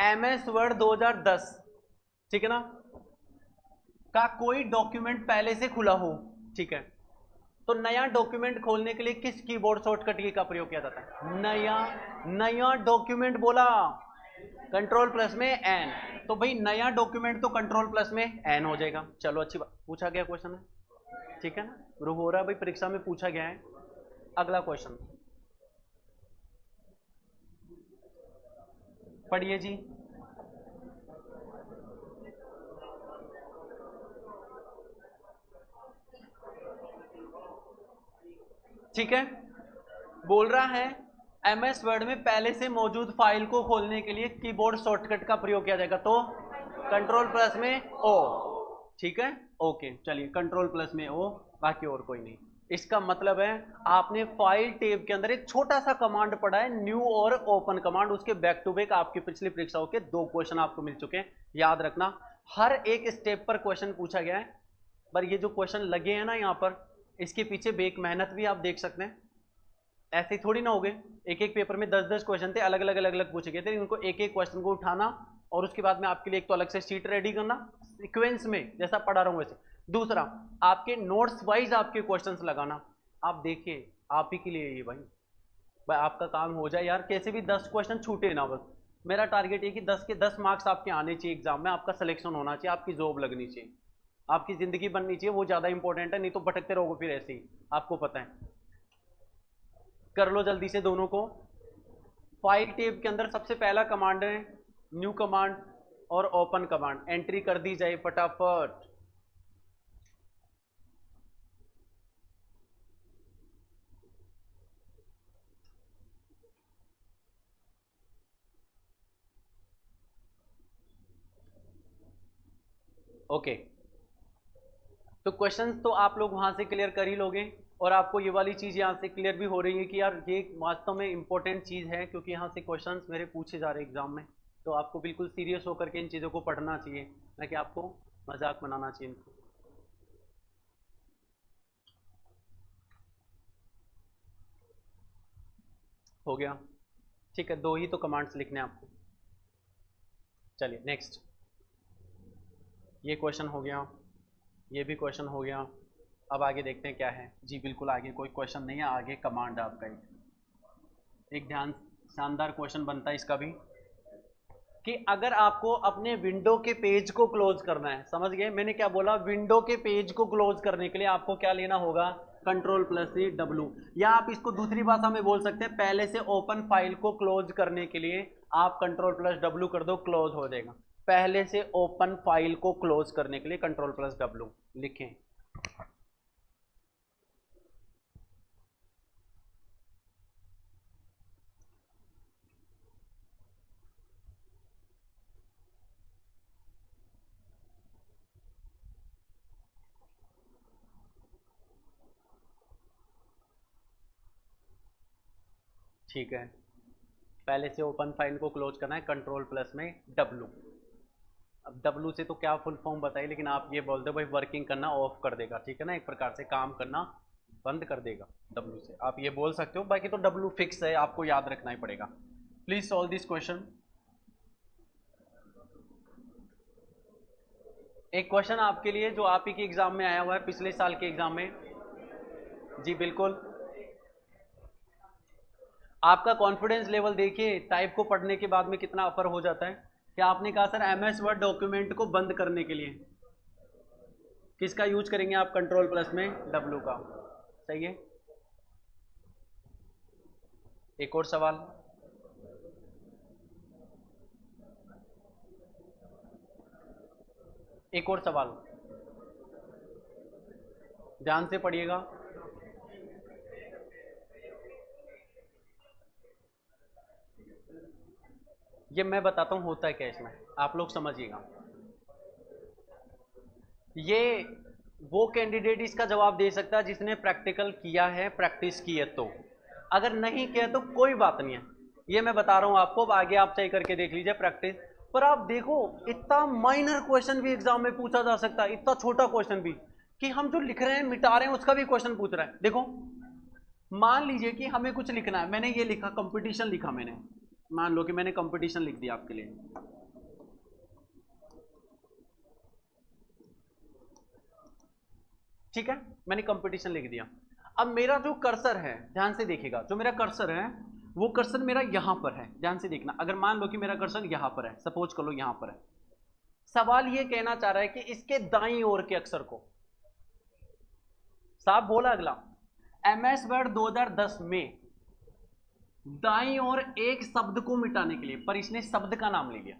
MS वर्ड 2010, ठीक है ना, का कोई डॉक्यूमेंट पहले से खुला हो, ठीक है, तो नया डॉक्यूमेंट खोलने के लिए किस कीबोर्ड शॉर्टकट की का प्रयोग किया जाता है, नया, नया डॉक्यूमेंट बोला Ctrl+ में N, तो भाई नया डॉक्यूमेंट तो Ctrl+ में N हो जाएगा। चलो अच्छी बात, पूछा गया क्वेश्चन है, ठीक है ना, प्रूव हो रहा है भाई, परीक्षा में पूछा गया है। अगला क्वेश्चन पढ़िए जी। ठीक है, बोल रहा है MS वर्ड में पहले से मौजूद फाइल को खोलने के लिए कीबोर्ड शॉर्टकट का प्रयोग किया जाएगा, तो Ctrl+ में O, ठीक है, ओके। चलिए Ctrl+ में O, बाकी और कोई नहीं। इसका मतलब है आपने फाइल टेब के अंदर एक छोटा सा कमांड पढ़ा है, न्यू और ओपन कमांड, उसके बैक टू बैक आपकी पिछली परीक्षाओं के 2 क्वेश्चन आपको मिल चुके हैं। याद रखना, हर एक स्टेप पर क्वेश्चन पूछा गया है, पर ये जो क्वेश्चन लगे हैं ना यहाँ पर, इसके पीछे बेक मेहनत भी आप देख सकते हैं। ऐसे ही थोड़ी ना हो गए, एक एक पेपर में 10-10 क्वेश्चन थे, अलग अलग अलग अलग पूछे गए थे, इनको एक एक क्वेश्चन को उठाना और उसके बाद में आपके लिए एक तो अलग से शीट रेडी करना, सीक्वेंस में जैसा पढ़ा रहा हूँ वैसे। दूसरा, आपके नोट्स वाइज आपके क्वेश्चंस लगाना। आप देखिए, आप ही के लिए ये भाई आपका काम हो जाए यार, कैसे भी 10 क्वेश्चन छूटे ना, बस मेरा टारगेट ये कि 10 के 10 मार्क्स आपके आने चाहिए एग्जाम में, आपका सिलेक्शन होना चाहिए, आपकी जॉब लगनी चाहिए, आपकी जिंदगी बननी चाहिए, वो ज्यादा इंपॉर्टेंट है, नहीं तो भटकते रहोगे फिर ऐसे ही, आपको पता है। कर लो जल्दी से दोनों को। फाइल टेब के अंदर सबसे पहला कमांड है न्यू कमांड और ओपन कमांड, एंट्री कर दी जाए फटाफट। ओके, तो क्वेश्चंस तो आप लोग वहां से क्लियर कर ही लोगे, और आपको ये वाली चीज यहाँ से क्लियर भी हो रही है कि यार ये वास्तव में इंपॉर्टेंट चीज है, क्योंकि यहाँ से क्वेश्चंस मेरे पूछे जा रहे हैं एग्जाम में, तो आपको बिल्कुल सीरियस होकर के इन चीज़ों को पढ़ना चाहिए, ना कि आपको मजाक बनाना चाहिए इनको। हो गया, ठीक है, 2 ही तो कमांड्स लिखने हैं आपको। चलिए नेक्स्ट, ये क्वेश्चन हो गया, ये भी क्वेश्चन हो गया। अब आगे देखते हैं क्या है जी। बिल्कुल आगे कोई क्वेश्चन नहीं है, आगे कमांड है आपका एक ध्यान, शानदार क्वेश्चन बनता है इसका भी, कि अगर आपको अपने विंडो के पेज को क्लोज करना है, समझ गए मैंने क्या बोला, विंडो के पेज को क्लोज करने के लिए आपको क्या लेना होगा, Ctrl+C W, या आप इसको दूसरी भाषा में बोल सकते हैं, पहले से ओपन फाइल को क्लोज करने के लिए आप Ctrl+W कर दो, क्लोज हो जाएगा। पहले से ओपन फाइल को क्लोज करने के लिए Ctrl+W लिखें। ठीक है, पहले से ओपन फाइल को क्लोज करना है, कंट्रोल प्लस में W। अब W से तो क्या फुल फॉर्म बताइए, लेकिन आप ये बोल दो भाई वर्किंग करना ऑफ कर देगा, ठीक है ना, एक प्रकार से काम करना बंद कर देगा W से, आप ये बोल सकते हो। बाकी तो W फिक्स है, आपको याद रखना ही पड़ेगा। Please solve this question. एक क्वेश्चन आपके लिए जो आप ही के एग्जाम में आया हुआ है, पिछले साल के एग्जाम में। जी बिल्कुल, आपका कॉन्फिडेंस लेवल देखिए टाइप को पढ़ने के बाद में कितना अपर हो जाता है। क्या आपने कहा सर MS वर्ड डॉक्यूमेंट को बंद करने के लिए किसका यूज करेंगे आप, कंट्रोल प्लस में W का, सही है। एक और सवाल, एक और सवाल, ध्यान से पढ़िएगा। ये मैं बताता हूं होता है क्या इसमें, आप लोग समझिएगा। ये वो कैंडिडेट इसका जवाब दे सकता है जिसने प्रैक्टिकल किया है, प्रैक्टिस की है। तो अगर नहीं किया तो कोई बात नहीं है, ये मैं बता रहा हूं आपको, आगे आप चाहे करके देख लीजिए प्रैक्टिस। पर आप देखो इतना माइनर क्वेश्चन भी एग्जाम में पूछा जा सकता है, इतना छोटा क्वेश्चन भी, कि हम जो लिख रहे हैं मिटा रहे हैं उसका भी क्वेश्चन पूछ रहा है। देखो मान लीजिए कि हमें कुछ लिखना है, मैंने ये लिखा कंपटीशन लिखा, मैंने मान लो कि मैंने कंपटीशन लिख दिया आपके लिए, ठीक है, मैंने कंपटीशन लिख दिया। अब मेरा जो कर्सर है, ध्यान से देखिएगा, जो मेरा कर्सर है वो कर्सर मेरा यहां पर है, ध्यान से देखना। अगर मान लो कि मेरा कर्सर यहां पर है, सपोज कर लो यहां पर है, सवाल ये कहना चाह रहा है कि इसके दाईं ओर के अक्षर को, साहब बोला अगला, MS वर्ड 2010 में दाईं ओर एक शब्द को मिटाने के लिए, पर इसने शब्द का नाम ले लिया,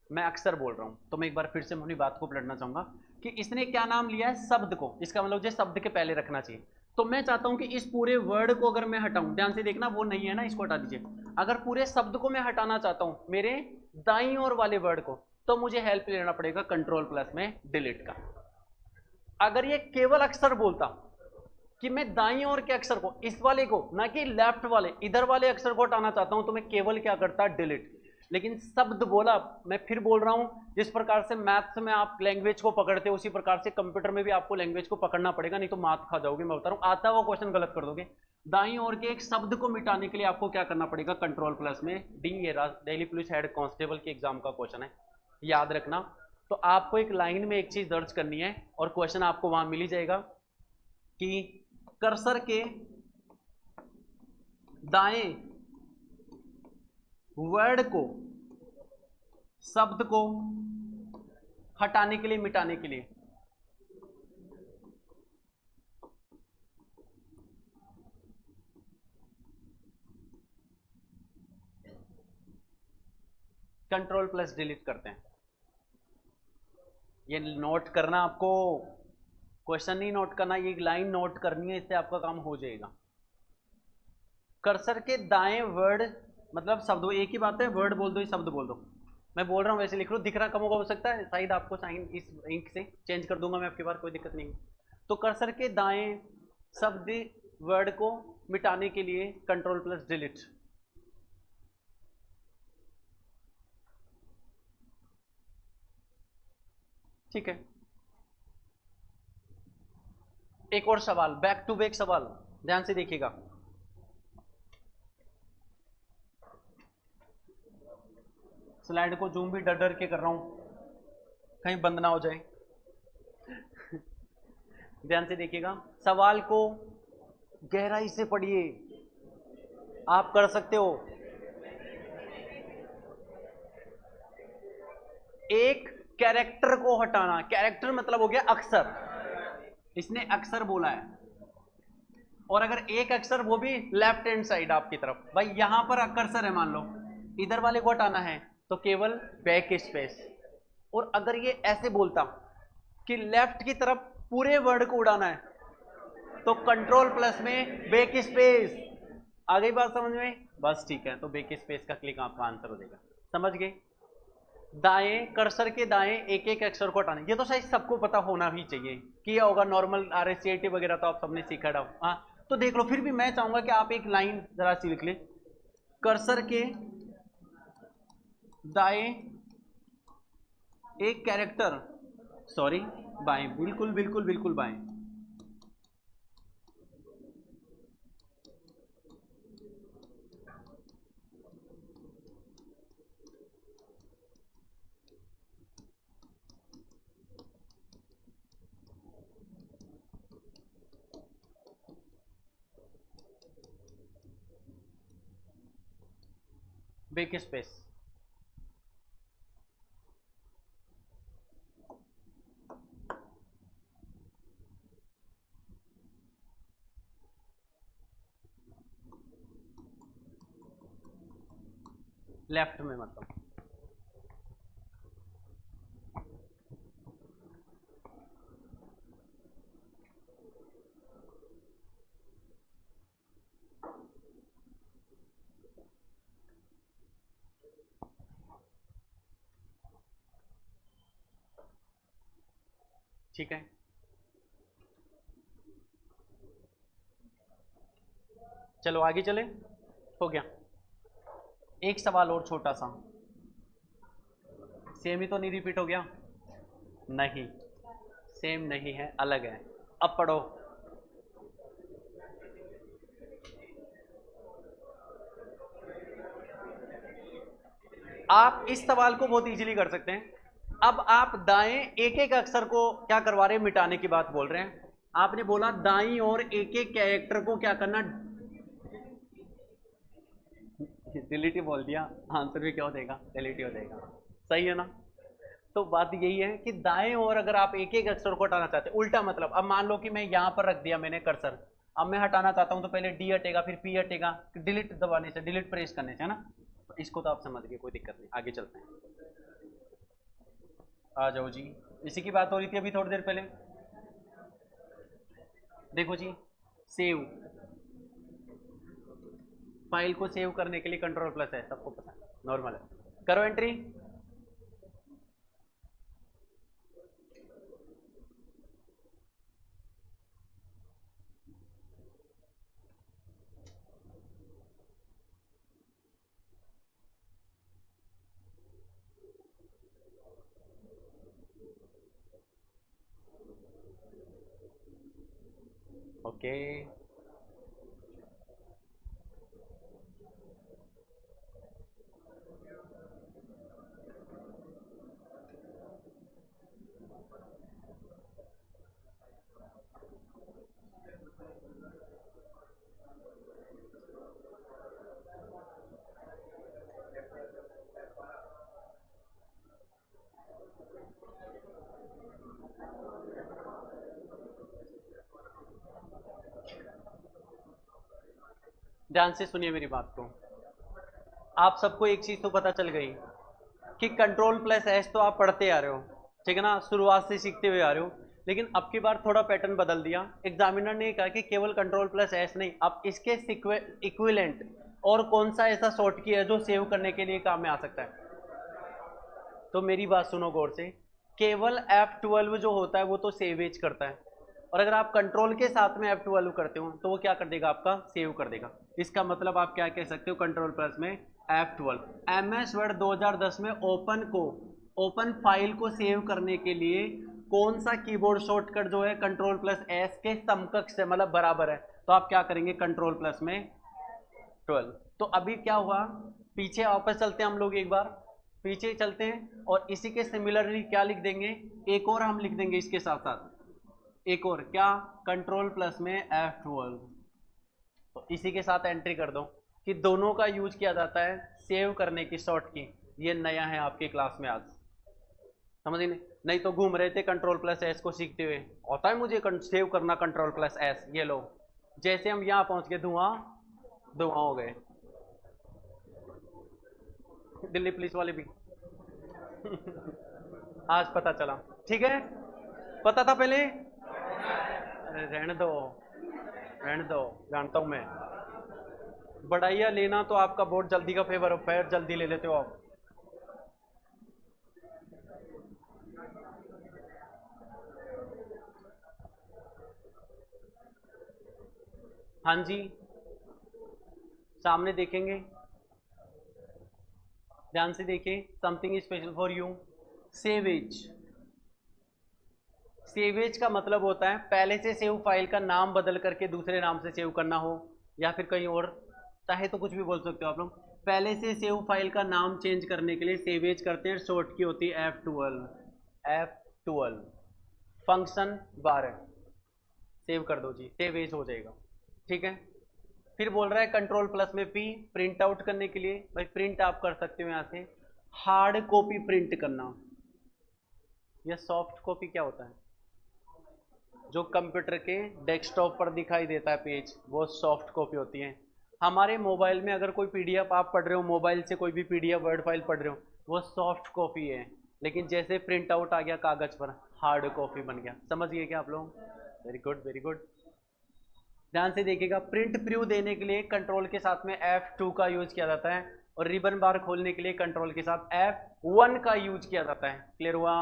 मैं अक्सर बोल रहा हूं तो मैं एक बार फिर से अपनी बात को पलटना चाहूंगा कि इसने क्या नाम लिया है, शब्द को, इसका मतलब जो शब्द के पहले रखना चाहिए। तो मैं चाहता हूं कि इस पूरे वर्ड को अगर मैं हटाऊं, ध्यान से देखना, वो नहीं है ना, इसको हटा दीजिए। अगर पूरे शब्द को मैं हटाना चाहता हूं मेरे दाईं ओर वाले वर्ड को, तो मुझे हेल्प लेना पड़ेगा कंट्रोल प्लस में डिलीट का। अगर ये केवल अक्षर बोलता कि मैं दाईं ओर के अक्षर को, इस वाले को, ना कि लेफ्ट वाले, इधर वाले अक्षर को हटाना चाहता हूं, तो मैं केवल क्या करता, डिलीट। लेकिन शब्द बोला, मैं फिर बोल रहा हूं, जिस प्रकार से मैथ्स में आप लैंग्वेज को पकड़ते हो उसी प्रकार से कंप्यूटर में भी आपको लैंग्वेज को पकड़ना पड़ेगा, नहीं तो मात खा जाओगे। मैं बता रहा हूं, आता हुआ क्वेश्चन गलत कर दोगे। दाईं ओर के एक शब्द को मिटाने के लिए आपको क्या करना पड़ेगा, कंट्रोल प्लस में डी। ये दिल्ली पुलिस हेड कांस्टेबल के एग्जाम का क्वेश्चन है, याद रखना। तो आपको एक लाइन में एक चीज दर्ज करनी है और क्वेश्चन आपको वहां मिल ही जाएगा कि कर्सर के दाएं वर्ड को, शब्द को हटाने के लिए, मिटाने के लिए कंट्रोल प्लस डिलीट करते हैं। ये नोट करना, आपको क्वेश्चन नहीं नोट करना, ये लाइन नोट करनी है, इससे आपका काम हो जाएगा। कर्सर के दाएं वर्ड मतलब शब्द, एक ही बात है, वर्ड बोल दो, शब्द बोल दो। मैं बोल रहा हूं वैसे लिख लो, दिख रहा कम होगा, हो सकता है शायद आपको साइन इस इंक से चेंज कर दूंगा मैं आपके बार, कोई दिक्कत नहीं। तो कर्सर के दाएं शब्द वर्ड को मिटाने के लिए कंट्रोल प्लस डिलीट। ठीक है, एक और सवाल, बैक टू बैक सवाल, ध्यान से देखिएगा। स्लाइड को जूम भी डर डर के कर रहा हूं, कहीं बंद ना हो जाए। ध्यान से देखिएगा, सवाल को गहराई से पढ़िए, आप कर सकते हो। एक कैरेक्टर को हटाना, कैरेक्टर मतलब हो गया अक्षर, इसने अक्षर बोला है, और अगर एक अक्षर वो भी लेफ्ट हैंड साइड आपकी तरफ, भाई यहां पर कर्सर है, मान लो इधर वाले को हटाना है तो केवल बैक स्पेस। और अगर ये ऐसे बोलता कि लेफ्ट की तरफ पूरे वर्ड को उड़ाना है तो कंट्रोल प्लस में बैक स्पेस। आ गई बात समझ में? बस ठीक है, तो बैक स्पेस का क्लिक आपका आंसर हो जाएगा, समझ गए। दाएं कर्सर के दाएं एक एक अक्षर को हटाना, ये तो शायद सबको पता होना ही चाहिए, किया होगा नॉर्मल RSCIT वगैरह तो आप सबने सीखा था। हाँ तो देख लो, फिर भी मैं चाहूंगा कि आप एक लाइन जरा सी लिख ले, कर्सर के दाएं एक कैरेक्टर, सॉरी बाएं, बिल्कुल बिल्कुल बिल्कुल बाएं, बैक स्पेस। लेफ्ट में मतलब, ठीक है। चलो आगे चले, हो गया। एक सवाल और छोटा सा, सेम ही तो नहीं रिपीट हो गया? नहीं, सेम नहीं है, अलग है। अब पढ़ो। आप इस सवाल को बहुत इजीली कर सकते हैं। अब आप दाएं एक एक अक्षर को क्या करवा रहे हैं, मिटाने की बात बोल रहे हैं। आपने बोला दाईं और एक एक कैरेक्टर को क्या करना, डिलीट ही बोल दिया, आंसर भी क्या हो जाएगा, डिलीट ही हो जाएगा। सही है ना? तो बात यही है कि दाएं ओर अगर आप एक एक अक्षर को हटाना चाहते हैं, उल्टा मतलब, अब मान लो कि मैं यहां पर रख दिया मैंने कर्सर, अब मैं हटाना चाहता हूं तो पहले डी हटेगा, फिर पी हटेगा, डिलीट दबाने से, डिलीट प्रेस करने से, है ना? तो इसको तो आप समझ गए, कोई दिक्कत नहीं, आगे चलते हैं। आ जाओ जी, इसी की बात हो रही थी अभी थोड़ी देर पहले। देखो जी, सेव, फाइल को सेव करने के लिए कंट्रोल प्लस है, सबको पता है, नॉर्मल है। करो एंट्री। ओके, ध्यान से सुनिए मेरी बात को। आप सबको एक चीज तो पता चल गई कि कंट्रोल प्लस एस तो आप पढ़ते आ रहे हो, ठीक है ना, शुरुआत से सीखते हुए आ रहे हो। लेकिन अब की बार थोड़ा पैटर्न बदल दिया, एग्जामिनर ने कहा कि केवल कंट्रोल प्लस एस नहीं, अब इसके इक्विवेलेंट और कौन सा ऐसा शॉर्ट की है जो सेव करने के लिए काम में आ सकता है। तो मेरी बात सुनो गौर से, केवल F12 जो होता है वो तो सेव एज करता है, और अगर आप कंट्रोल के साथ में F12 करते हो तो वो क्या कर देगा, आपका सेव कर देगा। इसका मतलब आप क्या कह सकते हो, कंट्रोल प्लस में F12। MS वर्ड 2010 में ओपन फाइल को सेव करने के लिए कौन सा कीबोर्ड शॉर्टकट जो है कंट्रोल प्लस एस के समकक्ष है, मतलब बराबर है, तो आप क्या करेंगे, कंट्रोल प्लस में 12। तो अभी क्या हुआ, पीछे वापस चलते हैं हम लोग, एक बार पीछे चलते हैं और इसी के सिमिलरली क्या लिख देंगे, एक और हम लिख देंगे इसके साथ साथ, एक और क्या, कंट्रोल प्लस में F12। तो इसी के साथ एंट्री कर दो कि दोनों का यूज किया जाता है सेव करने की शॉर्ट की। ये नया है आपकी क्लास में आज, समझ नहीं तो घूम रहे थे कंट्रोल प्लस एस को सीखते हुए, होता है मुझे सेव करना कंट्रोल प्लस एस, ये लो, जैसे हम यहां पहुंच गए धुआं धुआं हो गए। दिल्ली पुलिस वाले भी आज पता चला, ठीक है, पता था पहले, अरे रहने दो, रहने दो, जानता हूं मैं, बढ़ाइया लेना तो आपका बहुत जल्दी का फेवर होता है, जल्दी ले लेते हो आप। हाँ जी, सामने देखेंगे, ध्यान से देखिए, something special for you, savage. Savage का मतलब होता है पहले से सेव फाइल का नाम बदल करके दूसरे नाम से सेव करना हो, या फिर कहीं और, चाहे तो कुछ भी बोल सकते हो आप लोग। पहले से सेव फाइल का नाम चेंज करने के लिए सेवेज करते हैं, शॉर्ट की होती है F12, F12 फंक्शन 12, सेव कर दो जी, सेवेज हो जाएगा, ठीक है। फिर बोल रहा है कंट्रोल प्लस में P, प्रिंट आउट करने के लिए, भाई प्रिंट आप कर सकते हो यहाँ से, हार्ड कॉपी प्रिंट करना। यह सॉफ्ट कॉपी क्या होता है? जो कंप्यूटर के डेस्कटॉप पर दिखाई देता है पेज, वो सॉफ्ट कॉपी होती है। हमारे मोबाइल में अगर कोई पीडीएफ आप पढ़ रहे हो, मोबाइल से कोई भी पीडीएफ वर्ड फाइल पढ़ रहे हो, वो सॉफ्ट कॉपी है। लेकिन जैसे प्रिंट आउट आ गया कागज पर, हार्ड कॉपी बन गया। समझ गए क्या आप लोग? Very good, very good. ध्यान से देखिएगा, प्रिंट प्रीव्यू देने के लिए कंट्रोल के साथ में F2 का यूज किया जाता है, और रिबन बार खोलने के लिए कंट्रोल के साथ F1 का यूज किया जाता है। क्लियर हुआ?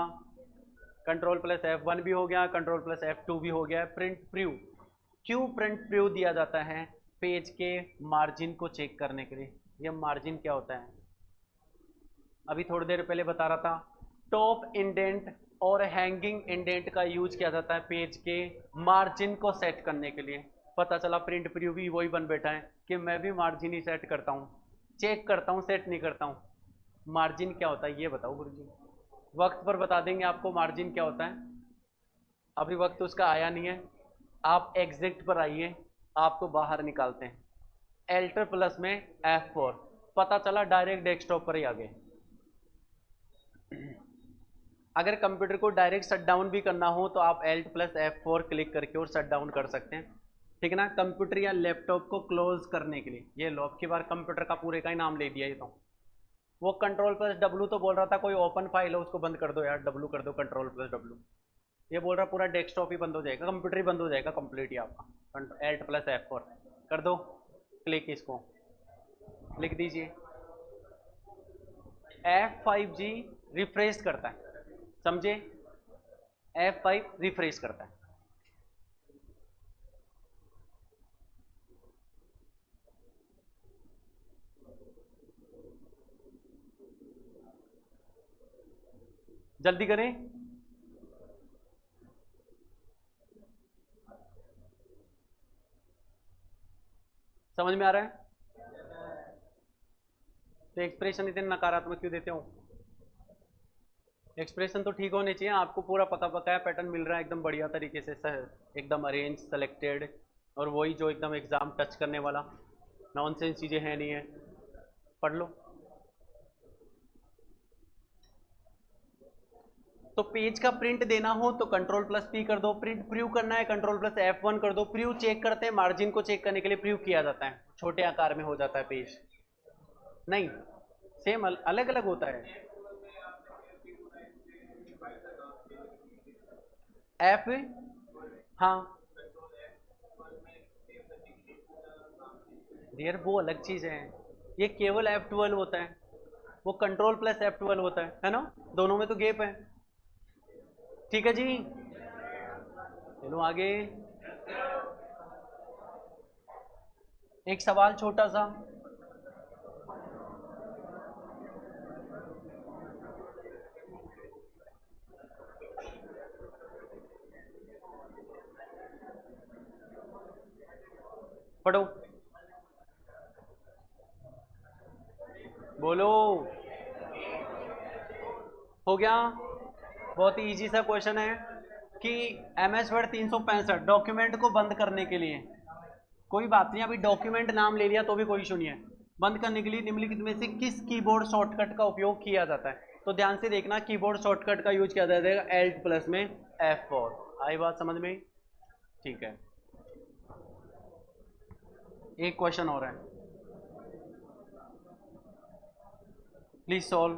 कंट्रोल प्लस F1 भी हो गया, कंट्रोल प्लस F2 भी हो गया। प्रिंट प्रीव्यू, क्यों प्रिंट प्रीव्यू दिया जाता है? पेज के मार्जिन को चेक करने के लिए। यह मार्जिन क्या होता है? अभी थोड़ी देर पहले बता रहा था, टॉप इंडेंट और हैंगिंग इंडेंट का यूज किया जाता है पेज के मार्जिन को सेट करने के लिए। पता चला प्रिंट प्रीव्यू भी वही बन बैठा है कि मैं भी मार्जिन ही सेट करता हूँ, चेक करता हूँ, सेट नहीं करता हूँ। मार्जिन क्या होता है ये बताओ गुरुजी। वक्त पर बता देंगे आपको मार्जिन क्या होता है, अभी वक्त उसका आया नहीं है। आप एग्जिट पर आइए, आपको बाहर निकालते हैं। एल्टर प्लस में F4, पता चला डायरेक्ट डेस्कटॉप पर ही आ गए। अगर कंप्यूटर को डायरेक्ट शट डाउन भी करना हो तो आप Alt प्लस F4 क्लिक करके और शट डाउन कर सकते हैं, ठीक है ना। कंप्यूटर या लैपटॉप को क्लोज करने के लिए, ये लो अब की बार कंप्यूटर का पूरे का ही नाम ले दिया ये तो। वो कंट्रोल प्लस W तो बोल रहा था कोई ओपन फाइल है उसको बंद कर दो यार, W कर दो, कंट्रोल प्लस W। ये बोल रहा पूरा डेस्कटॉप ही बंद हो जाएगा, कंप्यूटर ही बंद हो जाएगा कंप्लीट ही आपका। Alt प्लस F4 कर दो क्लिक, इसको लिख दीजिए। F5G रिफ्रेश करता है, समझे? F5 रिफ्रेश करता है। जल्दी करें, समझ में आ रहा है? तो एक्सप्रेशन इतने नकारात्मक क्यों देते हो? एक्सप्रेशन तो ठीक होने चाहिए, आपको पूरा पता है, पैटर्न मिल रहा है एकदम बढ़िया तरीके से, एकदम अरेंज, सेलेक्टेड, और वही जो एकदम एग्जाम टच करने वाला, नॉनसेंस चीज़ें हैं नहीं है। पढ़ लो। तो पेज का प्रिंट देना हो तो कंट्रोल प्लस P कर दो, प्रिंट प्रीव्यू करना है कंट्रोल प्लस F1 कर दो। प्रीव्यू चेक करते हैं, मार्जिन को चेक करने के लिए प्रीव्यू किया जाता है, छोटे आकार में हो जाता है पेज, नहीं सेम अलग अलग होता है। F, हाँ डियर वो अलग चीज है, ये केवल F12 होता है, वो कंट्रोल प्लस F12 होता है ना, दोनों में तो गैप है। ठीक है जी, चलो आगे। एक सवाल छोटा सा, पढ़ो, बोलो। हो गया, बहुत ही इजी सा क्वेश्चन है कि MS वर्ड 365 डॉक्यूमेंट को बंद करने के लिए, कोई बात नहीं, अभी डॉक्यूमेंट नाम ले लिया तो भी कोई इशू नहीं है। बंद करने के लिए निम्नलिखित में से किस कीबोर्ड शॉर्टकट का उपयोग किया जाता है? तो ध्यान से देखना, कीबोर्ड शॉर्टकट का यूज किया जाएगा Alt प्लस में F4। आई बात समझ में? ठीक है, एक क्वेश्चन और है, please solve,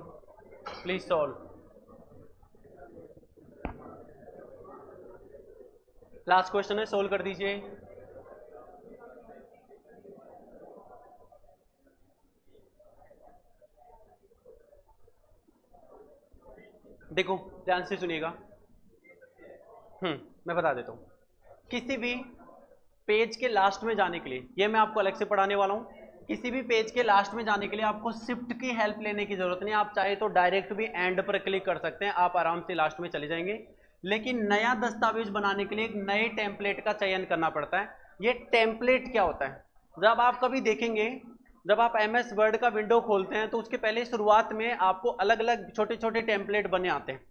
please solve. Last question है, सोल्व कर दीजिए। देखो ध्यान से सुनिएगा, मैं बता देता हूं। किसी भी पेज के लास्ट में जाने के लिए, ये मैं आपको अलग से पढ़ाने वाला हूं, किसी भी पेज के लास्ट में जाने के लिए आपको शिफ्ट की हेल्प लेने की जरूरत नहीं, आप चाहे तो डायरेक्ट भी एंड पर क्लिक कर सकते हैं, आप आराम से लास्ट में चले जाएंगे। लेकिन नया दस्तावेज बनाने के लिए एक नए टेम्पलेट का चयन करना पड़ता है। ये टेम्पलेट क्या होता है, जब आप कभी देखेंगे, जब आप MS वर्ड का विंडो खोलते हैं तो उसके पहले शुरुआत में आपको अलग अलग छोटे छोटे टेम्पलेट बने आते हैं,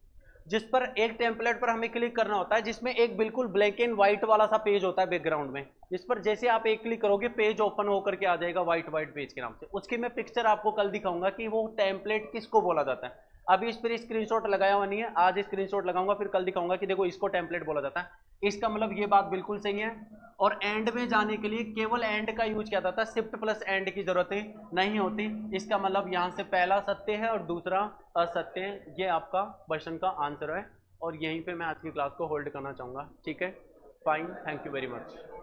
जिस पर एक टेम्पलेट पर हमें क्लिक करना होता है, जिसमें एक बिल्कुल ब्लैक एंड व्हाइट वाला सा पेज होता है बैकग्राउंड में, जिस पर जैसे आप एक क्लिक करोगे पेज ओपन होकर के आ जाएगा व्हाइट पेज के नाम से। उसकी मैं पिक्चर आपको कल दिखाऊंगा कि वो टेम्पलेट किसको बोला जाता है। अभी इस पर स्क्रीनशॉट लगाया हुआ नहीं है, आज स्क्रीनशॉट लगाऊंगा, फिर कल दिखाऊंगा कि देखो इसको टेम्पलेट बोला जाता है। इसका मतलब ये बात बिल्कुल सही है। और एंड में जाने के लिए केवल एंड का यूज किया जाता है, शिफ्ट प्लस एंड की जरूरत नहीं होती। इसका मतलब यहाँ से पहला सत्य है और दूसरा असत्य है। ये आपका क्वेश्चन का आंसर है और यहीं पे मैं आज की क्लास को होल्ड करना चाहूँगा। ठीक है, fine, thank you very much.